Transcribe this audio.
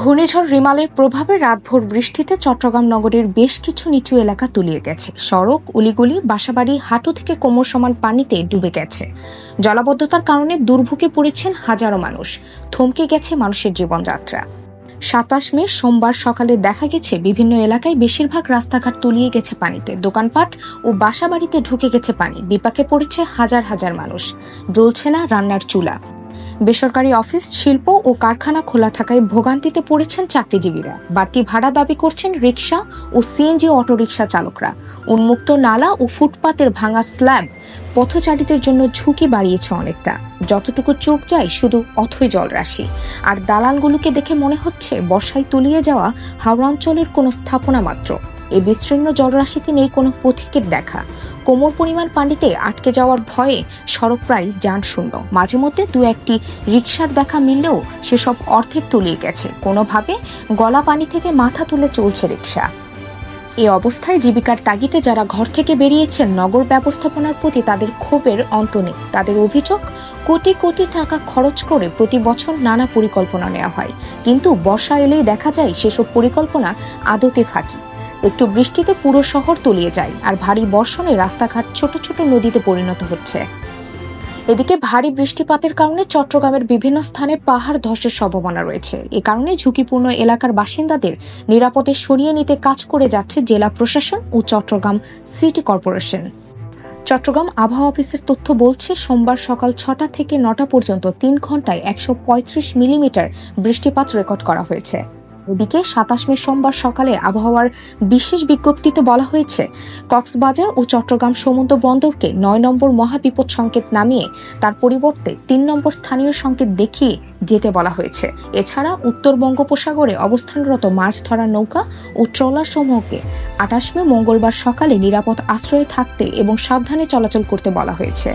ঘূর্ণিঝড় রিমালের প্রভাবে রাতভর বৃষ্টিতে চট্টগ্রাম নগরের বেশ কিছু নিচু এলাকা তলিয়ে গেছে। সড়ক, অলিগলি, বাসাবাড়ি হাঁটু থেকে কোমর সমান পানিতে ডুবে গেছে। জলাবদ্ধতার কারণে দুর্ভোগে পড়েছেন হাজারো মানুষ। থমকে গেছে মানুষের জীবনযাত্রা। ২৭ মে সোমবার সকালে দেখা গেছে বিভিন্ন এলাকায় বেশিরভাগ রাস্তাঘাট তলিয়ে গেছে পানিতে। দোকানপাট ও বাসাবাড়িতে ঢুকে গেছে পানি। বিপাকে পড়েছে হাজার হাজার মানুষ। জ্বলছে না রান্নার চুলা। বেসরকারি অফিস, শিল্প ও কারখানা খোলা থাকায় ভোগান্তিতে পড়েছেন চাকরিজীবীরা। বাড়তি ভাড়া দাবি করছেন রিকশা ও সিএনজি অটোরিকশা চালকরা। উন্মুক্ত নালা ও ফুটপাতের ভাঙা স্ল্যাব পথচারীদের জন্য ঝুঁকি বাড়িয়েছে অনেকটা। যতটুকু চোখ যায় শুধু অথই জলরাশি। আর দালানগুলোকে দেখে মনে হচ্ছে বর্ষায় তলিয়ে যাওয়া হাওড়া অঞ্চলের কোনো স্থাপনা মাত্র। এই বিস্তীর্ণ জলরাশিতে নেই কোনো পথিকের দেখা। কোমর পরিমাণ পানিতে আটকে যাওয়ার ভয়ে সড়ক প্রায় যানশূন্য। মাঝে মধ্যে দু একটি রিকশার দেখা মিললেও সেসব অর্ধেক তলিয়ে গেছে। কোনোভাবে গলা পানি থেকে মাথা তুলে চলছে রিকশা। এই অবস্থায় জীবিকার তাগিদে যারা ঘর থেকে বেরিয়েছেন, নগর ব্যবস্থাপনার প্রতি তাদের ক্ষোভের অন্ত নেই। তাদের অভিযোগ, কোটি কোটি টাকা খরচ করে প্রতি বছর নানা পরিকল্পনা নেওয়া হয়, কিন্তু বর্ষা এলেই দেখা যায় সেসব পরিকল্পনা আদতে ফাঁকি। একটু বৃষ্টিতে পুরো শহর তলিয়ে যায়, আর ভারী বর্ষণে রাস্তাঘাট ছোট ছোট নদীতে পরিণত হচ্ছে। এদিকে ভারী বৃষ্টিপাতের কারণে চট্টগ্রামের বিভিন্ন স্থানে পাহাড় ধসের সম্ভাবনা রয়েছে। এ কারণে ঝুঁকিপূর্ণ এলাকার বাসিন্দাদের নিরাপদে সরিয়ে নিতে কাজ করে যাচ্ছে জেলা প্রশাসন ও চট্টগ্রাম সিটি কর্পোরেশন। চট্টগ্রাম আবহাওয়া অফিসের তথ্য বলছে, সোমবার সকাল ৬টা থেকে ৯টা পর্যন্ত ৩ ঘন্টায় ১৩৫ মিলিমিটার বৃষ্টিপাত রেকর্ড করা হয়েছে। এদিকে ২৭ মে সোমবার সকালে আবহাওয়ার বিশেষ বিজ্ঞপ্তিতে বলা হয়েছে, কক্সবাজার ও চট্টগ্রাম সমুদ্র বন্দরকে ৯ নম্বর মহাবিপদ সংকেত নামিয়ে তার পরিবর্তে ৩ নম্বর স্থানীয় সংকেত দেখিয়ে যেতে বলা হয়েছে। এছাড়া উত্তর বঙ্গোপসাগরে অবস্থানরত মাছ ধরার নৌকা ও ট্রলার সমূহকে ২৮ মে মঙ্গলবার সকালে নিরাপদ আশ্রয়ে থাকতে এবং সাবধানে চলাচল করতে বলা হয়েছে।